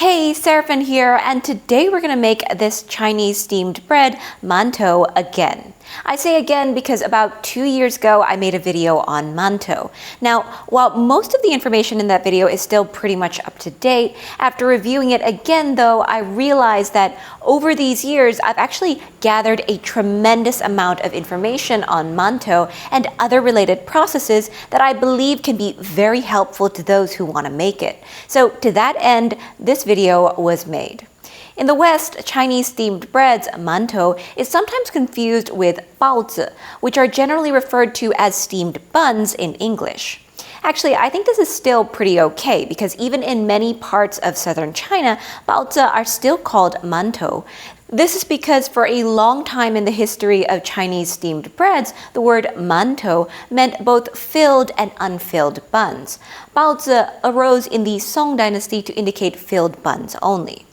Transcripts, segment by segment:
Hey, Seraphin here, and today we're going to make this Chinese steamed bread, mantou, again. I say again because about 2 years ago I made a video on mantou. Now, while most of the information in that video is still pretty much up to date, after reviewing it again though, I realized that over these years I've actually gathered a tremendous amount of information on mantou and other related processes that I believe can be very helpful to those who want to make it. So to that end, this video was made. In the West, Chinese steamed breads, mantou, is sometimes confused with baozi, which are generally referred to as steamed buns in English. Actually, I think this is still pretty okay because even in many parts of southern China, baozi are still called mantou. This is because for a long time in the history of Chinese steamed breads, the word mantou meant both filled and unfilled buns. Baozi arose in the Song dynasty to indicate filled buns only.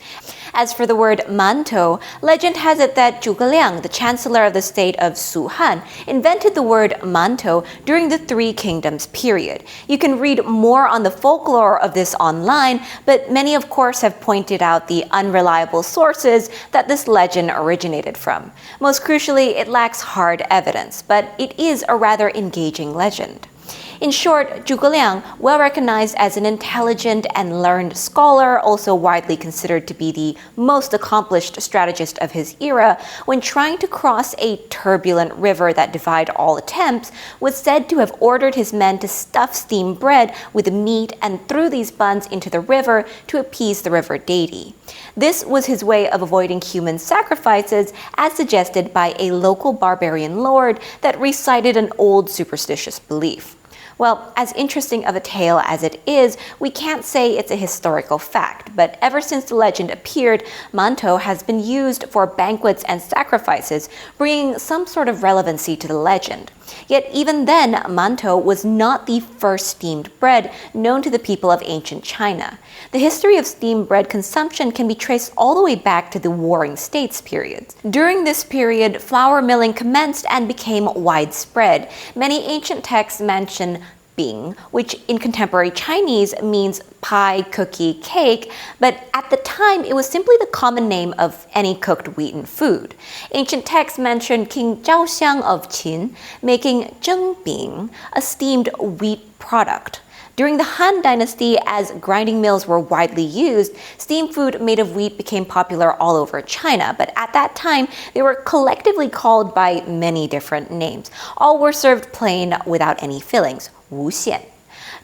As for the word mantou, legend has it that Zhuge Liang, the chancellor of the state of Suhan, invented the word mantou during the Three Kingdoms period. You can read more on the folklore of this online, but many of course have pointed out the unreliable sources that this legend originated from. Most crucially, it lacks hard evidence, but it is a rather engaging legend. In short, Zhuge Liang, well recognized as an intelligent and learned scholar, also widely considered to be the most accomplished strategist of his era, when trying to cross a turbulent river that defied all attempts, was said to have ordered his men to stuff steamed bread with meat and threw these buns into the river to appease the river deity. This was his way of avoiding human sacrifices, as suggested by a local barbarian lord that recited an old superstitious belief. Well, as interesting of a tale as it is, we can't say it's a historical fact, but ever since the legend appeared, mantou has been used for banquets and sacrifices, bringing some sort of relevancy to the legend. Yet even then, mantou was not the first steamed bread known to the people of ancient China. The history of steamed bread consumption can be traced all the way back to the Warring States period. During this period, flour milling commenced and became widespread. Many ancient texts mention bing, which in contemporary Chinese means pie, cookie, cake, but at the time it was simply the common name of any cooked wheaten food. Ancient texts mention King Zhaoxiang of Qin making zhengbing, a steamed wheat product. During the Han Dynasty, as grinding mills were widely used, steamed food made of wheat became popular all over China, but at that time they were collectively called by many different names. All were served plain without any fillings, 无馅.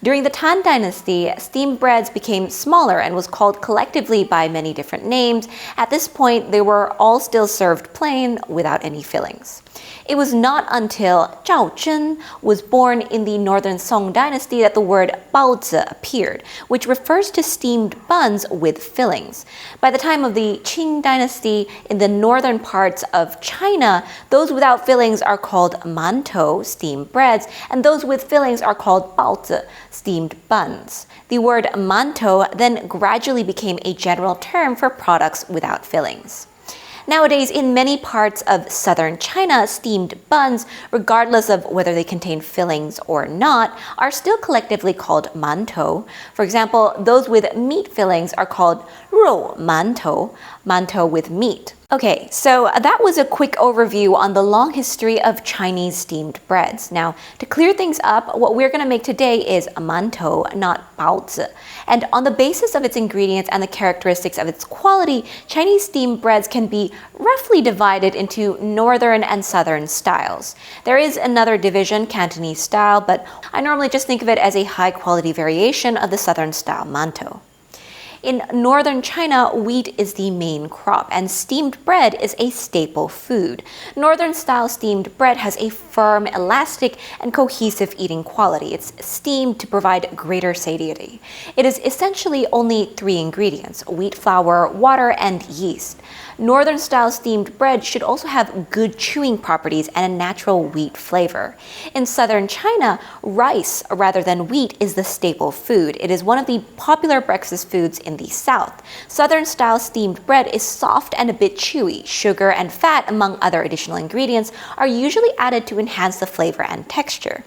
During the Tang Dynasty, steamed breads became smaller and was called collectively by many different names. At this point, they were all still served plain without any fillings. It was not until Zhao Zhen was born in the northern Song dynasty that the word baozi appeared, which refers to steamed buns with fillings. By the time of the Qing dynasty, in the northern parts of China, those without fillings are called mantou, steamed breads, and those with fillings are called baozi, steamed buns. The word mantou then gradually became a general term for products without fillings. Nowadays, in many parts of southern China, steamed buns, regardless of whether they contain fillings or not, are still collectively called mantou. For example, those with meat fillings are called 肉馒头, mantou with meat. Okay, so that was a quick overview on the long history of Chinese steamed breads. Now, to clear things up, what we're going to make today is a mantou, not baozi. And on the basis of its ingredients and the characteristics of its quality, Chinese steamed breads can be roughly divided into northern and southern styles. There is another division, Cantonese style, but I normally just think of it as a high-quality variation of the southern style mantou. In northern China, wheat is the main crop, and steamed bread is a staple food. Northern-style steamed bread has a firm, elastic, and cohesive eating quality. It's steamed to provide greater satiety. It is essentially only 3 ingredients: wheat flour, water, and yeast. Northern-style steamed bread should also have good chewing properties and a natural wheat flavor. In southern China, rice rather than wheat is the staple food. It is one of the popular breakfast foods in in the South. Southern-style steamed bread is soft and a bit chewy. Sugar and fat, among other additional ingredients, are usually added to enhance the flavor and texture.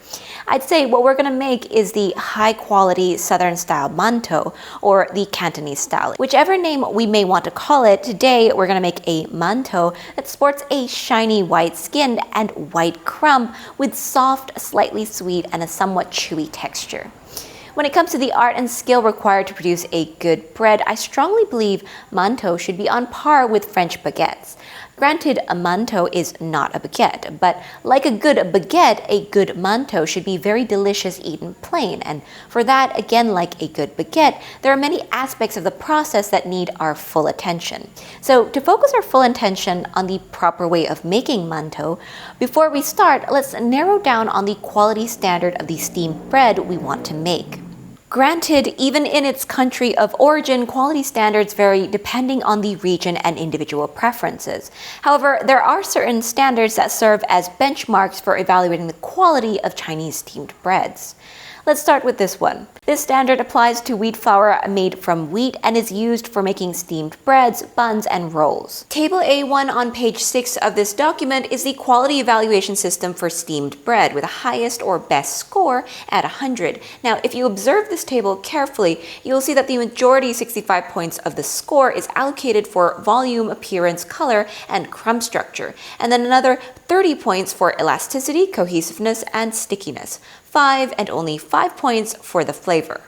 I'd say what we're going to make is the high-quality Southern-style mantou, or the Cantonese style. Whichever name we may want to call it, today we're going to make a mantou that sports a shiny white skin and white crumb with soft, slightly sweet, and a somewhat chewy texture. When it comes to the art and skill required to produce a good bread, I strongly believe mantou should be on par with French baguettes. Granted, a mantou is not a baguette, but like a good baguette, a good mantou should be very delicious eaten plain. And for that, again, like a good baguette, there are many aspects of the process that need our full attention. So to focus our full attention on the proper way of making mantou, before we start, let's narrow down on the quality standard of the steamed bread we want to make. Granted, even in its country of origin, quality standards vary depending on the region and individual preferences. However, there are certain standards that serve as benchmarks for evaluating the quality of Chinese steamed breads. Let's start with this one. This standard applies to wheat flour made from wheat and is used for making steamed breads, buns, and rolls. Table A1 on page 6 of this document is the quality evaluation system for steamed bread with a highest or best score at 100. Now, if you observe this table carefully, you'll see that the majority, 65 points of the score, is allocated for volume, appearance, color, and crumb structure, and then another 30 points for elasticity, cohesiveness, and stickiness. 5 and only 5 points for the flavor.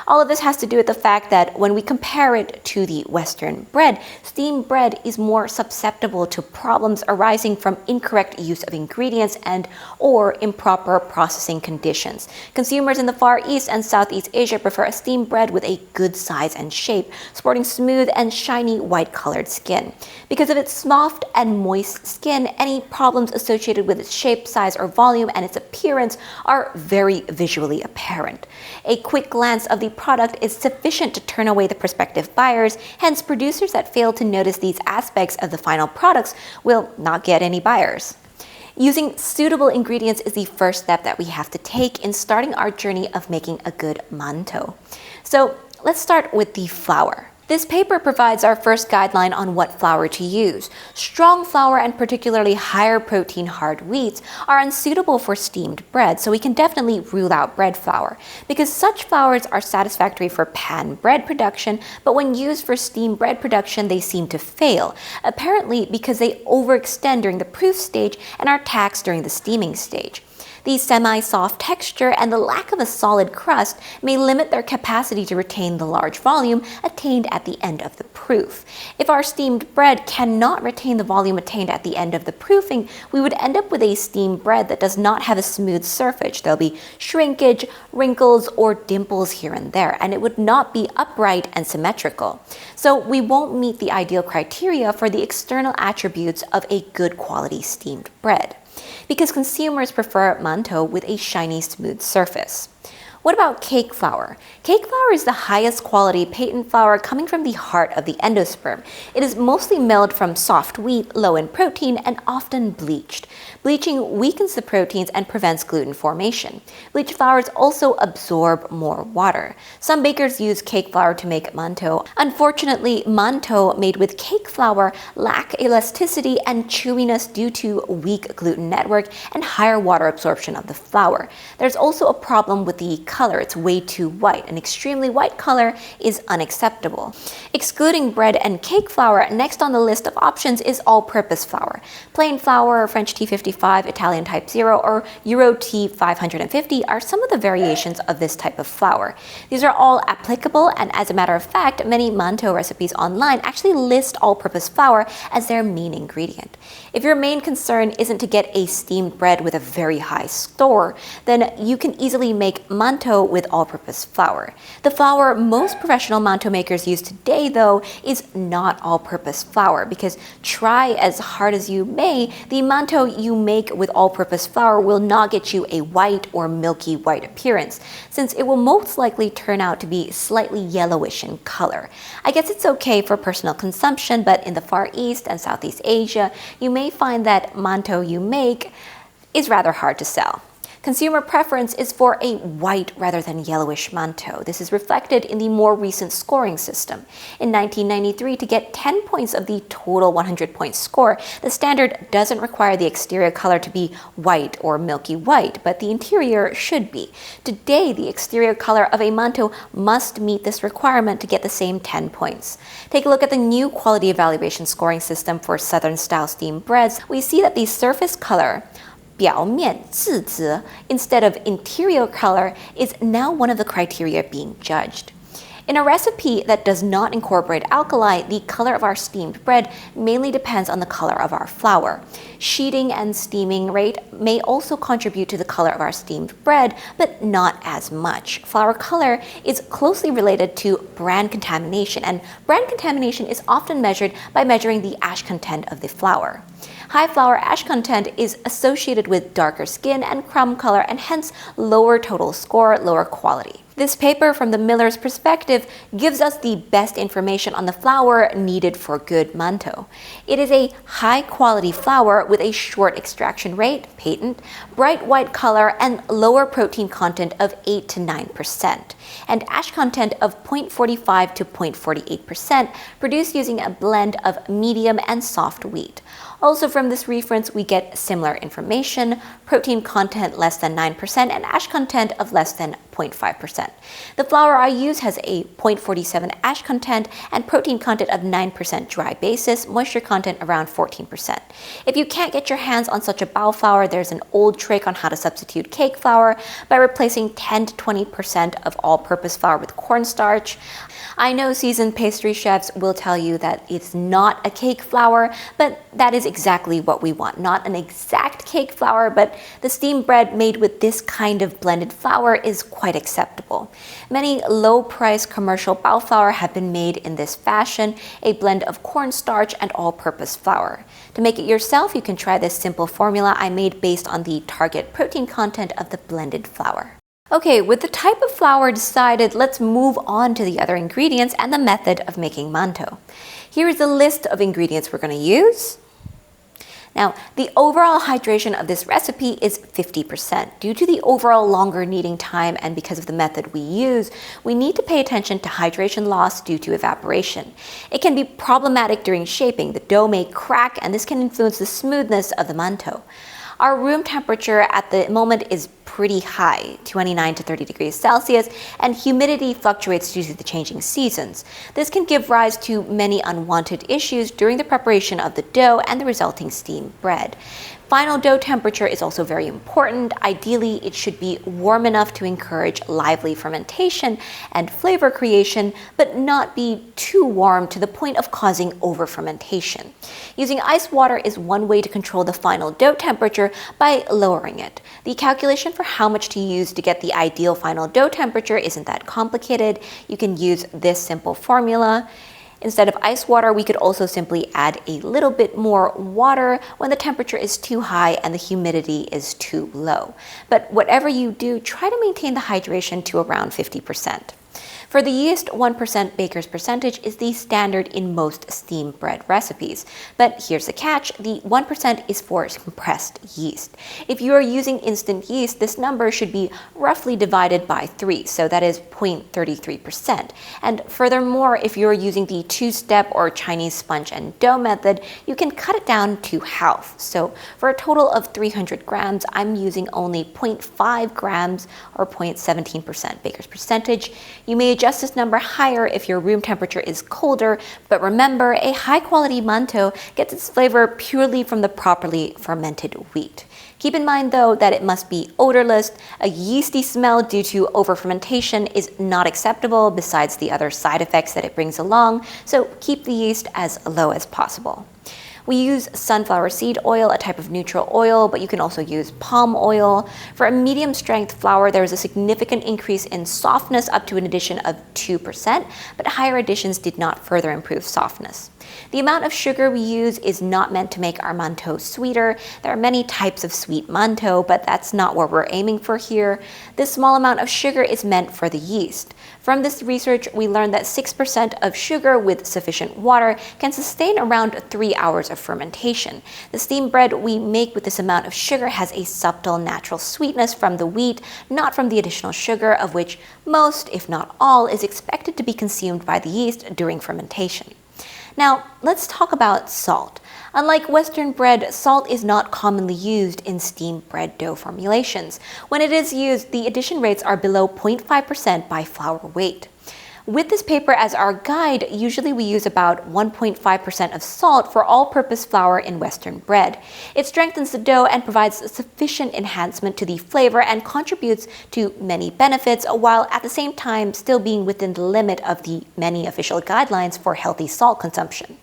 All of this has to do with the fact that when we compare it to the Western bread, steamed bread is more susceptible to problems arising from incorrect use of ingredients and or improper processing conditions. Consumers in the Far East and Southeast Asia prefer a steamed bread with a good size and shape, sporting smooth and shiny white-colored skin. Because of its soft and moist skin, any problems associated with its shape, size, or volume and its appearance are very visually apparent. A quick glance of the product is sufficient to turn away the prospective buyers, hence producers that fail to notice these aspects of the final products will not get any buyers. Using suitable ingredients is the first step that we have to take in starting our journey of making a good mantou. So let's start with the flour. This paper provides our first guideline on what flour to use. Strong flour and particularly higher protein hard wheats are unsuitable for steamed bread, so we can definitely rule out bread flour, because such flours are satisfactory for pan bread production, but when used for steamed bread production they seem to fail, apparently because they overextend during the proof stage and are taxed during the steaming stage. The semi-soft texture and the lack of a solid crust may limit their capacity to retain the large volume attained at the end of the proof. If our steamed bread cannot retain the volume attained at the end of the proofing, we would end up with a steamed bread that does not have a smooth surface. There'll be shrinkage, wrinkles, or dimples here and there, and it would not be upright and symmetrical. So we won't meet the ideal criteria for the external attributes of a good quality steamed bread, because consumers prefer mantou with a shiny, smooth surface. What about cake flour? Cake flour is the highest quality patent flour coming from the heart of the endosperm. It is mostly milled from soft wheat, low in protein, and often bleached. Bleaching weakens the proteins and prevents gluten formation. Bleached flours also absorb more water. Some bakers use cake flour to make mantou. Unfortunately, mantou made with cake flour lack elasticity and chewiness due to weak gluten network and higher water absorption of the flour. There's also a problem with the color. It's way too white. An extremely white color is unacceptable. Excluding bread and cake flour, next on the list of options is all-purpose flour. Plain flour, French T55, Italian Type 0, or Euro T550 are some of the variations of this type of flour. These are all applicable, and as a matter of fact, many mantou recipes online actually list all-purpose flour as their main ingredient. If your main concern isn't to get a steamed bread with a very high score, then you can easily make mantou with all-purpose flour. The flour most professional mantou makers use today, though, is not all-purpose flour, because try as hard as you may, the mantou you make with all-purpose flour will not get you a white or milky white appearance, since it will most likely turn out to be slightly yellowish in color. I guess it's okay for personal consumption, but in the Far East and Southeast Asia, you may find that mantou you make is rather hard to sell. Consumer preference is for a white rather than yellowish mantou. This is reflected in the more recent scoring system. In 1993, to get 10 points of the total 100-point score, the standard doesn't require the exterior color to be white or milky white, but the interior should be. Today, the exterior color of a mantou must meet this requirement to get the same 10 points. Take a look at the new quality evaluation scoring system for Southern-style steamed breads. We see that the surface color, 表面字值, instead of interior color, is now one of the criteria being judged. In a recipe that does not incorporate alkali, the color of our steamed bread mainly depends on the color of our flour. Sheeting and steaming rate may also contribute to the color of our steamed bread, but not as much. Flour color is closely related to bran contamination, and bran contamination is often measured by measuring the ash content of the flour. High flour ash content is associated with darker skin and crumb color, and hence lower total score, lower quality. This paper, from the miller's perspective, gives us the best information on the flour needed for good mantou. It is a high-quality flour with a short extraction rate, patent, bright white color, and lower protein content of 8 to 9%, and ash content of 0.45 to 0.48%, produced using a blend of medium and soft wheat. Also from this reference, we get similar information, protein content less than 9% and ash content of less than 0.5%. The flour I use has a 0.47 ash content and protein content of 9% dry basis, moisture content around 14%. If you can't get your hands on such a bao flour, there's an old trick on how to substitute cake flour by replacing 10 to 20% of all-purpose flour with cornstarch. I know seasoned pastry chefs will tell you that it's not a cake flour, but that is exactly what we want. Not an exact cake flour, but the steamed bread made with this kind of blended flour is quite acceptable. Many low-priced commercial bao flour have been made in this fashion, a blend of cornstarch and all-purpose flour. To make it yourself, you can try this simple formula I made based on the target protein content of the blended flour. Okay, with the type of flour decided, let's move on to the other ingredients and the method of making mantou. Here is a list of ingredients we're going to use. Now, the overall hydration of this recipe is 50%. Due to the overall longer kneading time and because of the method we use, we need to pay attention to hydration loss due to evaporation. It can be problematic during shaping. The dough may crack, and this can influence the smoothness of the mantou. Our room temperature at the moment is pretty high, 29 to 30 degrees Celsius, and humidity fluctuates due to the changing seasons. This can give rise to many unwanted issues during the preparation of the dough and the resulting steamed bread. Final dough temperature is also very important. Ideally, it should be warm enough to encourage lively fermentation and flavor creation, but not be too warm to the point of causing over-fermentation. Using ice water is one way to control the final dough temperature by lowering it. The calculation for how much to use to get the ideal final dough temperature isn't that complicated. You can use this simple formula. Instead of ice water, we could also simply add a little bit more water when the temperature is too high and the humidity is too low. But whatever you do, try to maintain the hydration to around 50%. For the yeast, 1% baker's percentage is the standard in most steamed bread recipes. But here's the catch, the 1% is for compressed yeast. If you are using instant yeast, this number should be roughly divided by 3, so that is 0.33%. And furthermore, if you're using the two-step or Chinese sponge and dough method, you can cut it down to half. So for a total of 300 grams, I'm using only 0.5 grams or 0.17% baker's percentage. You may adjust this number higher if your room temperature is colder, but remember, a high-quality mantou gets its flavor purely from the properly fermented wheat. Keep in mind, though, that it must be odorless. A yeasty smell due to over-fermentation is not acceptable, besides the other side effects that it brings along, so keep the yeast as low as possible. We use sunflower seed oil, a type of neutral oil, but you can also use palm oil. For a medium strength flour, there is a significant increase in softness up to an addition of 2%, but higher additions did not further improve softness. The amount of sugar we use is not meant to make our mantou sweeter. There are many types of sweet mantou, but that's not what we're aiming for here. This small amount of sugar is meant for the yeast. From this research, we learned that 6% of sugar with sufficient water can sustain around 3 hours of fermentation. The steamed bread we make with this amount of sugar has a subtle natural sweetness from the wheat, not from the additional sugar, of which most, if not all, is expected to be consumed by the yeast during fermentation. Now, let's talk about salt. Unlike Western bread, salt is not commonly used in steamed bread dough formulations. When it is used, the addition rates are below 0.5% by flour weight. With this paper as our guide, usually we use about 1.5% of salt for all-purpose flour in Western bread. It strengthens the dough and provides sufficient enhancement to the flavor and contributes to many benefits, while at the same time still being within the limit of the many official guidelines for healthy salt consumption.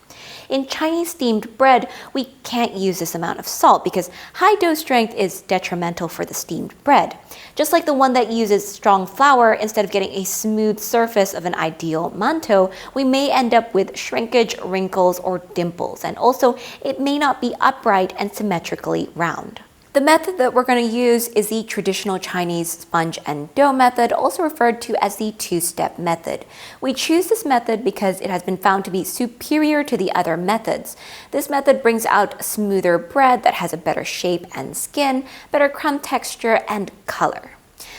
In Chinese steamed bread, we can't use this amount of salt because high dough strength is detrimental for the steamed bread. Just like the one that uses strong flour, instead of getting a smooth surface of an ideal mantou, we may end up with shrinkage, wrinkles, or dimples, and also it may not be upright and symmetrically round. The method that we're going to use is the traditional Chinese sponge and dough method, also referred to as the two-step method. We choose this method because it has been found to be superior to the other methods. This method brings out smoother bread that has a better shape and skin, better crumb texture, and color.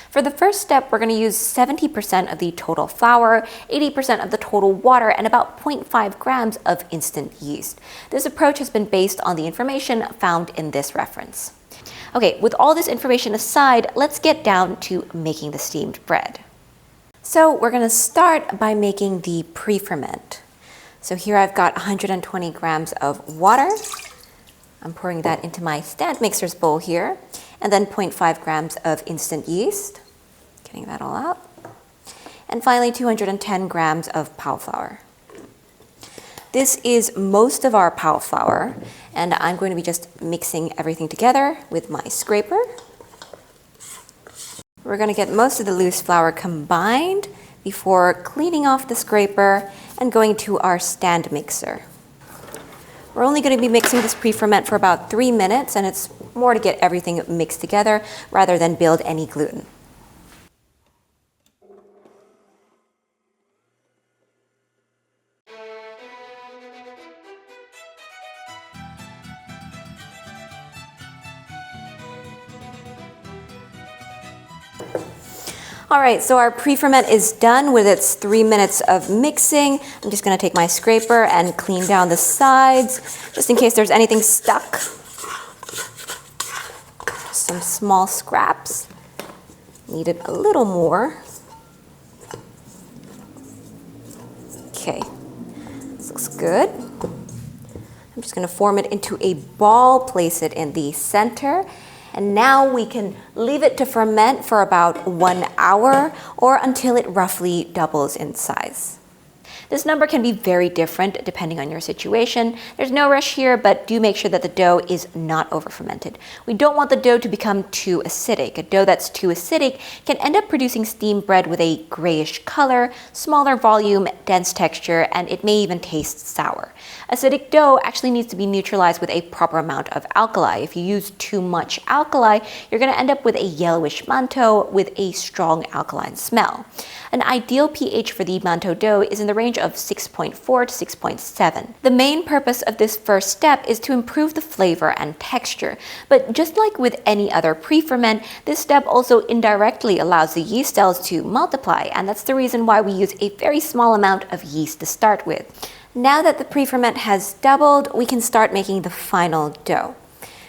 For the first step, we're going to use 70% of the total flour, 80% of the total water, and about 0.5 grams of instant yeast. This approach has been based on the information found in this reference. Okay, with all this information aside, let's get down to making the steamed bread. So we're going to start by making the pre-ferment. So here I've got 120 grams of water. I'm pouring that into my stand mixer's bowl here. And then 0.5 grams of instant yeast. Getting that all out. And finally 210 grams of Bao Flour. This is most of our Bao Flour, and I'm going to be just mixing everything together with my scraper. We're going to get most of the loose flour combined before cleaning off the scraper and going to our stand mixer. We're only going to be mixing this pre-ferment for about 3 minutes, and it's more to get everything mixed together rather than build any gluten. All right, so our pre-ferment is done with its 3 minutes of mixing. I'm just going to take my scraper and clean down the sides, just in case there's anything stuck. Some small scraps. Needed a little more. Okay, this looks good. I'm just going to form it into a ball, place it in the center. And now we can leave it to ferment for about 1 hour or until it roughly doubles in size. This number can be very different depending on your situation. There's no rush here, but do make sure that the dough is not over-fermented. We don't want the dough to become too acidic. A dough that's too acidic can end up producing steamed bread with a grayish color, smaller volume, dense texture, and it may even taste sour. Acidic dough actually needs to be neutralized with a proper amount of alkali. If you use too much alkali, you're going to end up with a yellowish mantou with a strong alkaline smell. An ideal pH for the mantou dough is in the range of 6.4 to 6.7. The main purpose of this first step is to improve the flavor and texture. But just like with any other pre-ferment, this step also indirectly allows the yeast cells to multiply, and that's the reason why we use a very small amount of yeast to start with. Now that the pre-ferment has doubled, we can start making the final dough.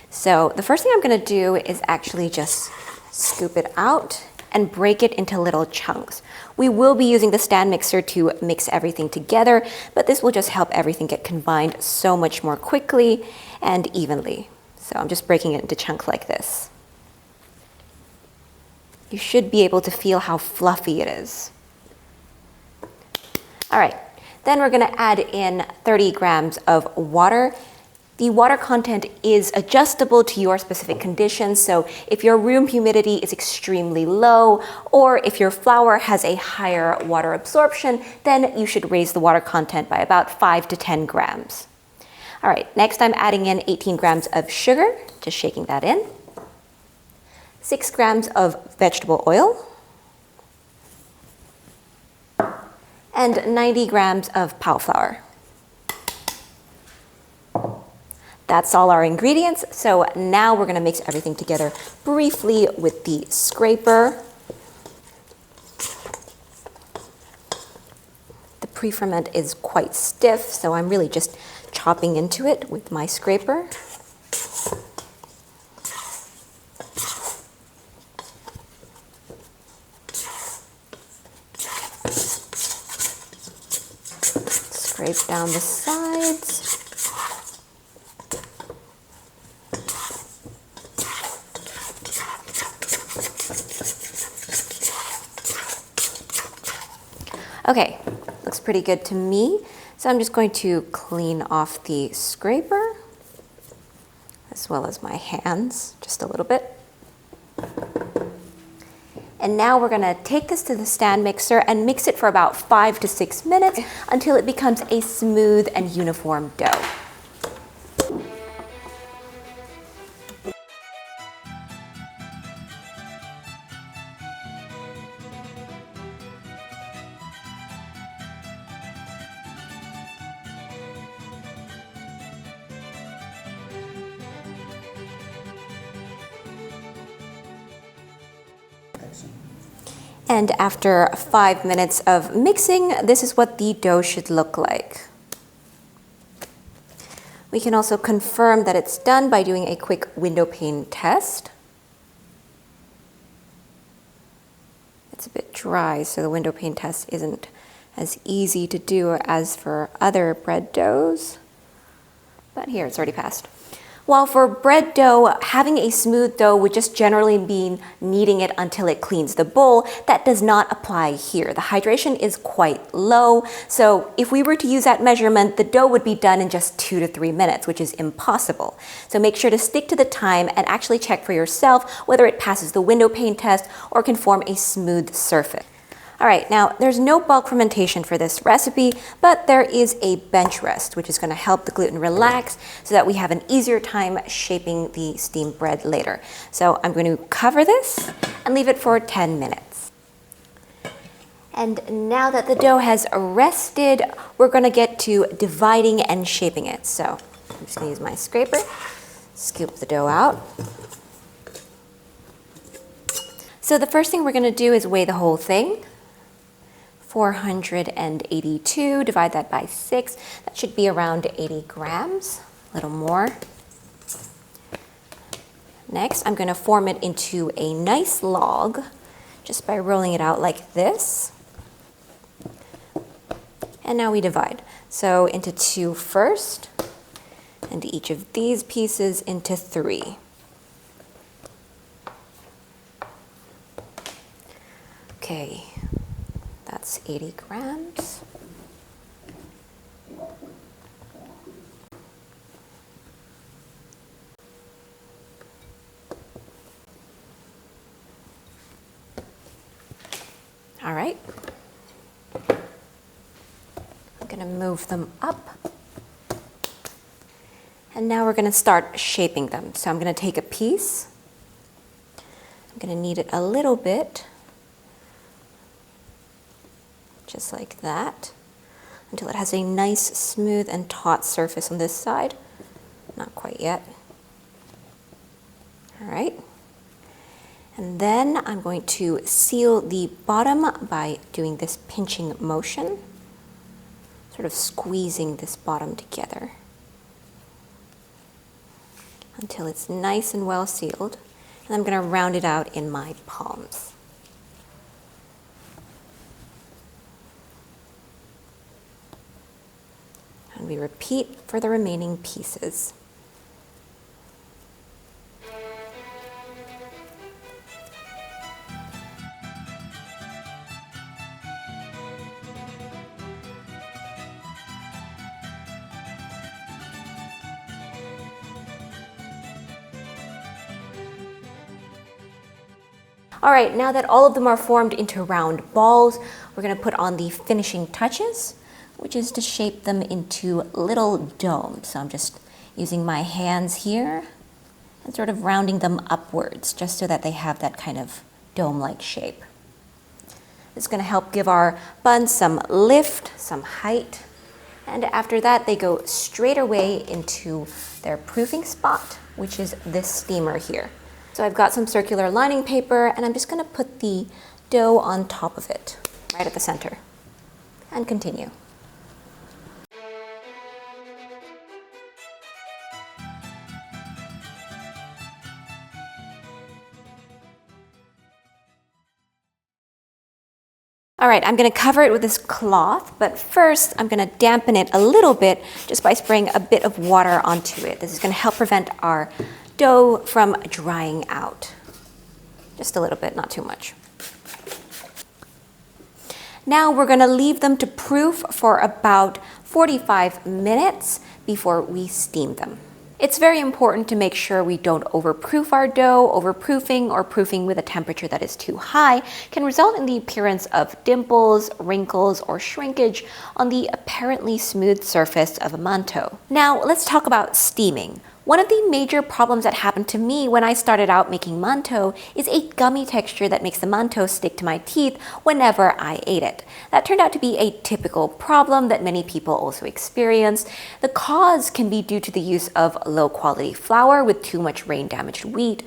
So the first thing I'm going to do is actually just scoop it out and break it into little chunks. We will be using the stand mixer to mix everything together, but this will just help everything get combined so much more quickly and evenly. So I'm just breaking it into chunks like this. You should be able to feel how fluffy it is. All right, then we're gonna add in 30 grams of water. The water content is adjustable to your specific conditions, so if your room humidity is extremely low, or if your flour has a higher water absorption, then you should raise the water content by about 5 to 10 grams. All right, next I'm adding in 18 grams of sugar, just shaking that in. 6 grams of vegetable oil. And 90 grams of Bao Flour. That's all our ingredients, so now we're going to mix everything together briefly with the scraper. The pre-ferment is quite stiff, so I'm really just chopping into it with my scraper. Scrape down the sides. Okay, looks pretty good to me. So I'm just going to clean off the scraper, as well as my hands, just a little bit. And now we're gonna take this to the stand mixer and mix it for about 5 to 6 minutes until it becomes a smooth and uniform dough. And after 5 minutes of mixing, this is what the dough should look like. We can also confirm that it's done by doing a quick window pane test. It's a bit dry, so the window pane test isn't as easy to do as for other bread doughs. But here, it's already passed. While for bread dough, having a smooth dough would just generally mean kneading it until it cleans the bowl. That does not apply here. The hydration is quite low, so if we were to use that measurement, the dough would be done in just 2 to 3 minutes, which is impossible. So make sure to stick to the time and actually check for yourself whether it passes the window pane test or can form a smooth surface. All right, now there's no bulk fermentation for this recipe, but there is a bench rest, which is going to help the gluten relax so that we have an easier time shaping the steamed bread later. So I'm going to cover this and leave it for 10 minutes. And now that the dough has rested, we're going to get to dividing and shaping it. So I'm just going to use my scraper, scoop the dough out. So the first thing we're going to do is weigh the whole thing. 482, divide that by 6. That should be around 80 grams, a little more. Next, I'm going to form it into a nice log just by rolling it out like this. And now we divide. So into 2 first, and each of these pieces into 3. Okay. That's 80 grams. All right. I'm going to move them up. And now we're going to start shaping them. So I'm going to take a piece. I'm going to knead it a little bit. Just like that, until it has a nice, smooth, and taut surface on this side. Not quite yet. All right. And then I'm going to seal the bottom by doing this pinching motion, sort of squeezing this bottom together until it's nice and well sealed. And I'm going to round it out in my palms. And we repeat for the remaining pieces. All right, now that all of them are formed into round balls, we're gonna put on the finishing touches, which is to shape them into little domes. So I'm just using my hands here and sort of rounding them upwards just so that they have that kind of dome-like shape. It's going to help give our buns some lift, some height, and after that they go straight away into their proofing spot, which is this steamer here. So I've got some circular lining paper and I'm just going to put the dough on top of it, right at the center, and continue. All right, I'm gonna cover it with this cloth, but first I'm gonna dampen it a little bit just by spraying a bit of water onto it. This is gonna help prevent our dough from drying out. Just a little bit, not too much. Now we're gonna leave them to proof for about 45 minutes before we steam them. It's very important to make sure we don't overproof our dough. Overproofing or proofing with a temperature that is too high can result in the appearance of dimples, wrinkles, or shrinkage on the apparently smooth surface of a mantou. Now let's talk about steaming. One of the major problems that happened to me when I started out making mantou is a gummy texture that makes the mantou stick to my teeth whenever I ate it. That turned out to be a typical problem that many people also experience. The cause can be due to the use of low quality flour with too much rain damaged wheat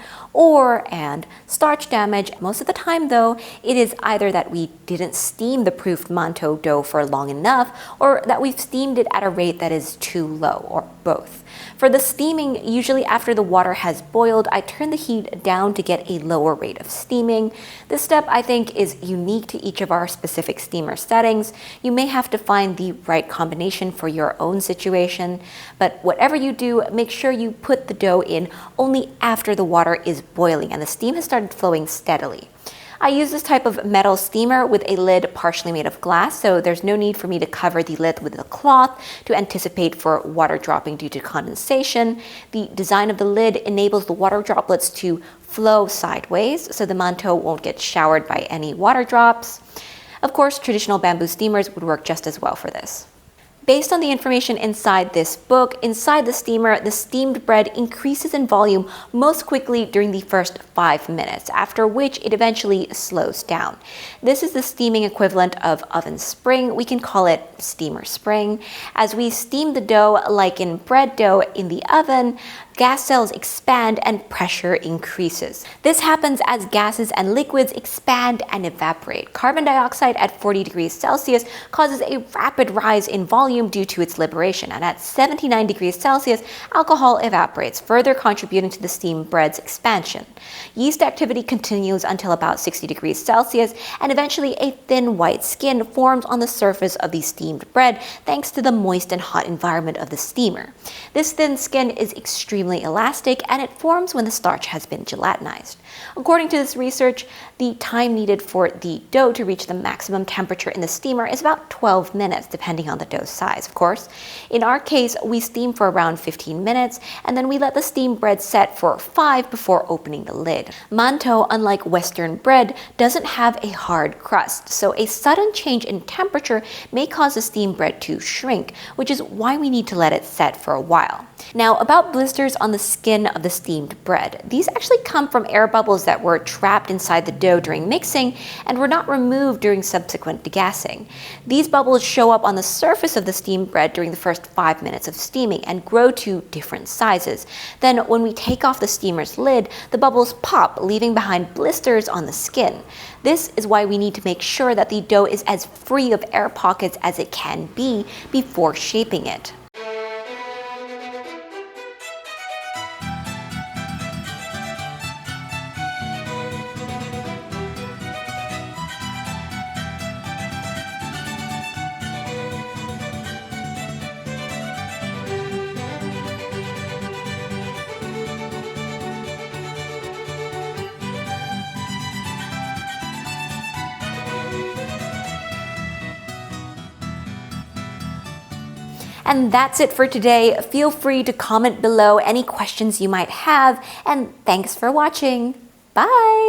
and starch damage. Most of the time though, it is either that we didn't steam the proofed mantou dough for long enough or that we've steamed it at a rate that is too low, or both. For the steaming, usually after the water has boiled, I turn the heat down to get a lower rate of steaming. This step I think is unique to each of our specific steamer settings. You may have to find the right combination for your own situation, but whatever you do, make sure you put the dough in only after the water is boiling and the steam has started flowing steadily. I use this type of metal steamer with a lid partially made of glass, so there's no need for me to cover the lid with a cloth to anticipate for water dropping due to condensation. The design of the lid enables the water droplets to flow sideways, so the mantou won't get showered by any water drops. Of course, traditional bamboo steamers would work just as well for this. Based on the information inside this book, inside the steamer, the steamed bread increases in volume most quickly during the first 5 minutes, after which it eventually slows down. This is the steaming equivalent of oven spring. We can call it steamer spring. As we steam the dough, like in bread dough in the oven, gas cells expand and pressure increases. This happens as gases and liquids expand and evaporate. Carbon dioxide at 40 degrees Celsius causes a rapid rise in volume due to its liberation, and at 79 degrees Celsius, alcohol evaporates, further contributing to the steamed bread's expansion. Yeast activity continues until about 60 degrees Celsius, and eventually a thin white skin forms on the surface of the steamed bread thanks to the moist and hot environment of the steamer. This thin skin is extremely elastic and it forms when the starch has been gelatinized. According to this research, the time needed for the dough to reach the maximum temperature in the steamer is about 12 minutes, depending on the dough's size, of course. In our case, we steam for around 15 minutes, and then we let the steamed bread set for 5 before opening the lid. Mantou, unlike Western bread, doesn't have a hard crust, so a sudden change in temperature may cause the steamed bread to shrink, which is why we need to let it set for a while. Now, about blisters on the skin of the steamed bread. These actually come from air bubbles that were trapped inside the dough during mixing and were not removed during subsequent degassing. These bubbles show up on the surface of the steamed bread during the first 5 minutes of steaming and grow to different sizes. Then, when we take off the steamer's lid, the bubbles pop, leaving behind blisters on the skin. This is why we need to make sure that the dough is as free of air pockets as it can be before shaping it. And that's it for today. Feel free to comment below any questions you might have, and thanks for watching. Bye!